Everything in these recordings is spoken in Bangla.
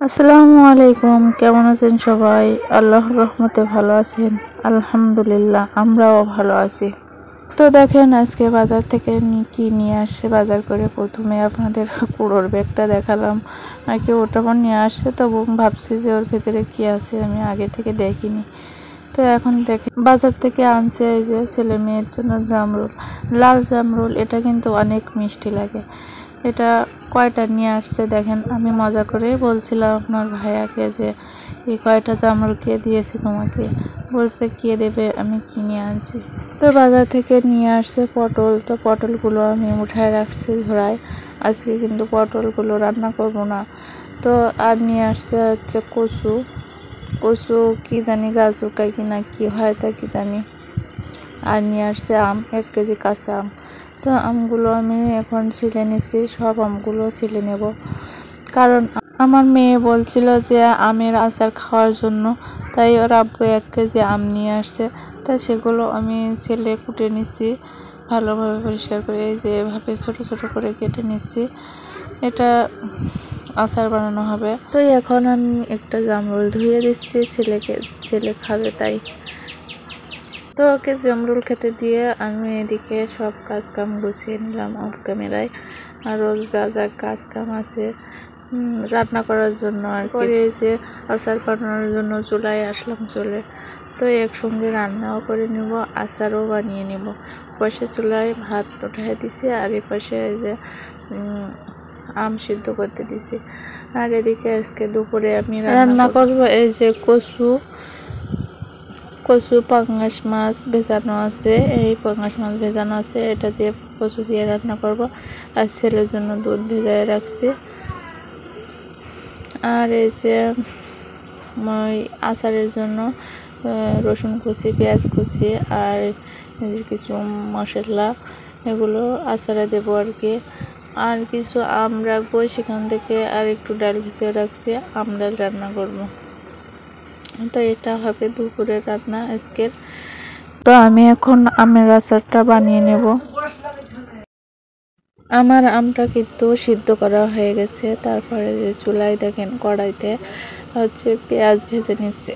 আসসালামু আলাইকুম, কেমন আছেন সবাই? আল্লাহর রহমতে ভালো আছেন? আলহামদুলিল্লাহ, আমরাও ভালো আছি। তো দেখেন আজকে বাজার থেকে কি নিয়ে আসছে বাজার করে। প্রথমে আপনাদের কুড়োর ব্যাগটা দেখালাম আর কি, ওটা নিয়ে আসছে। তো ভাবছি যে ওর ভেতরে কি আছে, আমি আগে থেকে দেখিনি। তো এখন দেখে বাজার থেকে আনছে এই যে ছেলে মেয়ের জন্য জামরুল, লাল জামরুল। এটা কিন্তু অনেক মিষ্টি লাগে। এটা কয়টা নিয়ে আসছে দেখেন। আমি মজা করে বলছিলাম আপনার ভাইয়াকে যে এই কয়টা জামরুল কে দিয়েছি তোমাকে, বলছে কে দেবে, আমি কিনে আনছি। তো বাজার থেকে নিয়ে আসছে পটল। তো পটলগুলো আমি উঠায় রাখছি ঝোড়ায়। আজকে কিন্তু পটলগুলো রান্না করব না। তো আর নিয়ে আসছে হচ্ছে কচু। কচু কি জানি গাছ উকায় কি না কি হয় তা কি জানি। আর নিয়ে আসছে আম, 1 কেজি কাঁচা আম। তো আমগুলো আমি এখন ছিলে নিচ্ছি, সব আমগুলো ছিলে নেব। কারণ আমার মেয়ে বলছিল যে আমের আচার খাওয়ার জন্য, তাই ওর আব্বু 1 কেজি আম নিয়ে আসছে। তাই সেগুলো আমি ছেলে কুটে নিচ্ছি ভালোভাবে পরিষ্কার করে, এই যে এভাবে ছোট ছোট করে কেটে নিচ্ছি। এটা আচার বানানো হবে। তো এখন আমি একটা জামরুল ধুয়ে দিচ্ছি ছেলেকে, ছেলে খাবে তাই। তো ওকে জামরুল খেতে দিয়ে আমি এদিকে সব কাজ কাম গুছিয়ে নিলাম অফ ক্যামেরায়। আরও যা যা কাজ কাম আছে রান্না করার জন্য আর পরে এই যে আচার বানানোর জন্য চুলায় আসলাম চলে। তো একসঙ্গে রান্নাও করে নেব, আচারও বানিয়ে নেব। পাশে চুলায় ভাত উঠাই দিছি আর এই পাশে এই যে আম সিদ্ধ করতে দিছি। আর এদিকে আজকে দুপুরে আমি রান্না করব এই যে কচু পাঙ্গাস মাছ ভেজানো আছে। এই পাঙ্গাস মাছ ভেজানো আছে, এটা দিয়ে কচু দিয়ে রান্না করব। আর ছেলের জন্য দুধ ভেজায় রাখছি। আর এই যে আচারের জন্য রসুন কুচি, পেঁয়াজ কুচি আর কিছু মশলা, এগুলো আচারে দেবো আর কি। আর কিছু আম রাখবো, সেখান থেকে আর একটু ডাল ভিজিয়ে রাখছি, আম ডাল রান্না করব। তো এটা হবে দুপুরের রান্না আজকের। তো আমি এখন আমের আচারটা বানিয়ে নেব। আমার আমটা কিন্তু সিদ্ধ করা হয়ে গেছে। তারপরে যে চুলায় দেখেন কড়াইতে হচ্ছে পেঁয়াজ ভেজে নিচ্ছি।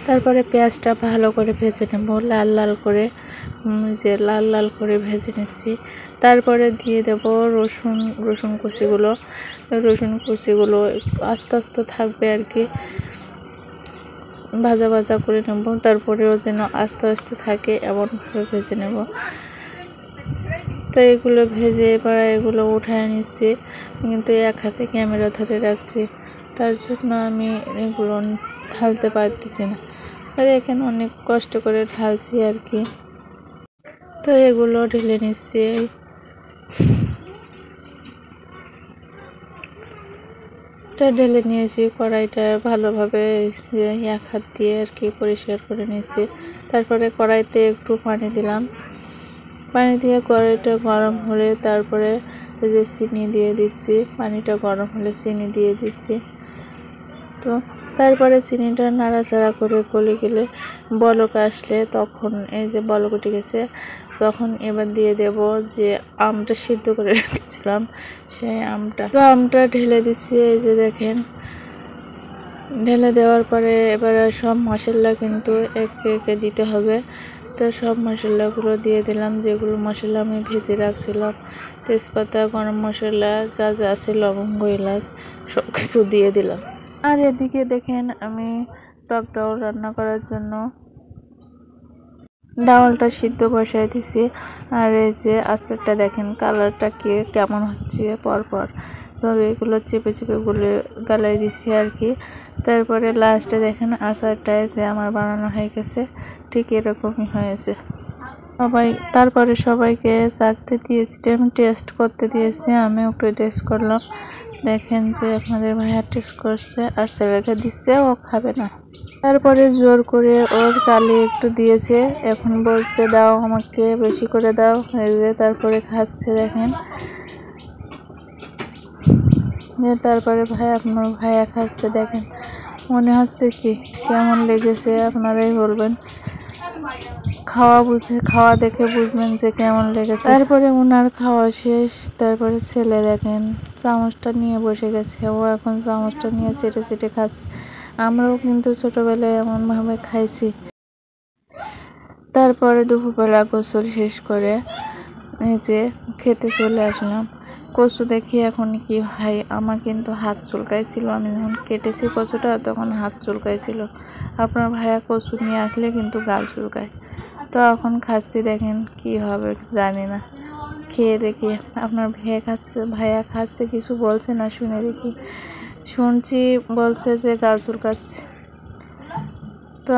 তারপরে পেঁয়াজটা ভালো করে ভেজে নেব, লাল লাল করে, যে লাল লাল করে ভেজে নিচ্ছি। তারপরে দিয়ে দেব রসুন কুচিগুলো। রসুন কুচিগুলো আস্তে আস্তে থাকবে আর কি, ভাজা ভাজা করে নেব। তারপরেও যেন আস্তে আস্তে থাকে এমনভাবে ভেজে নেব। তো এগুলো ভেজে এবার এগুলো উঠায় নিচ্ছি, কিন্তু এক হাতে ক্যামেরা ধরে রাখছি, তার জন্য আমি এগুলো ঢালতে পারতেছি না। এখানে অনেক কষ্ট করে ঢালছি আর কি। তো এগুলো ঢেলে নিচ্ছি। ঢেলে নিয়েছি, কড়াইটা ভালোভাবে এক হাত দিয়ে আর কি পরিষ্কার করে নিচ্ছি। তারপরে কড়াইতে একটু পানি দিলাম, পানি দিয়ে কড়াইটা গরম হলে তারপরে এই যে চিনি দিয়ে দিচ্ছি। পানিটা গরম হলে চিনি দিয়ে দিচ্ছি। তো তারপরে চিনিটা নাড়াচাড়া করে গলে গেলে বলক আসলে, তখন এই যে বলক উঠে গেছে, তখন এবার দিয়ে দেব যে আমটা সিদ্ধ করে রেখেছিলাম সেই আমটা। তো আমটা ঢেলে দিচ্ছি, এই যে দেখেন। ঢেলে দেওয়ার পরে এবার সব মশলা কিন্তু একে একে দিতে হবে। তো সব মশলাগুলো দিয়ে দিলাম, যেগুলো মশলা আমি ভেজে রাখছিলাম, তেজপাতা, গরম মশলা, যা যা আছে, লবঙ্গ, এলাচ, সব কিছু দিয়ে দিলাম। আর এদিকে দেখেন আমি টক ডাউল রান্না করার জন্য ডাউলটা সিদ্ধ বসাই দিছি। আর এই যে আচারটা দেখেন কালারটা কেমন হচ্ছে পরপর। তবে এগুলো চেপে চেপে গালাই দিছি আর কি। তারপরে লাস্টে দেখেন আচারটা যে আমার বানানো হয়ে গেছে, ঠিক এরকমই হয়েছে। তারপরে সবাইকে চাখতে দিয়েছি, আমি টেস্ট করতে দিয়েছি, আমিও একটু টেস্ট করলাম। দেখেন যে আপনাদের ভাইয়া টেস্ট করছে আর ছেলেকে দিচ্ছে, ও খাবে না। তারপরে জোর করে ওর গালে একটু দিয়েছে, এখন বলছে দাও আমাকে, বেশি করে দাও। তারপরে খাচ্ছে দেখেন। তারপরে আপনার ভাইয়া খাচ্ছে দেখেন। মনে হচ্ছে কি কেমন লেগেছে আপনারাই বলবেন। খাওয়া দেখে বুঝবেন যে কেমন লেগেছে। তারপরে ওনার খাওয়া শেষ। তারপরে ছেলে দেখেন চামচটা নিয়ে বসে গেছে, ও এখন চামচটা নিয়ে চেটে চেটে খাচ্ছে। আমরাও কিন্তু ছোটবেলায় এমনভাবে খাইছি। তারপরে দুপুরবেলা গোসল শেষ করে এই যে খেতে চলে আসলাম। কচু দেখি এখন কি হয়, আমার কিন্তু হাত চুলকাইছিল। আমি যখন কেটেছি কচুটা তখন হাত চুলকাইছিল। আপনার ভাইয়া কচু নিয়ে আসলে কিন্তু গাল চুলকায়। তো এখন খাচ্ছি, দেখেন কি হবে জানি না, খেয়ে দেখি। আপনার ভাইয়া খাচ্ছে কিছু বলছে না, শুনে দেখি। শুনছি বলছে যে গাল চুলকাচ্ছে। তো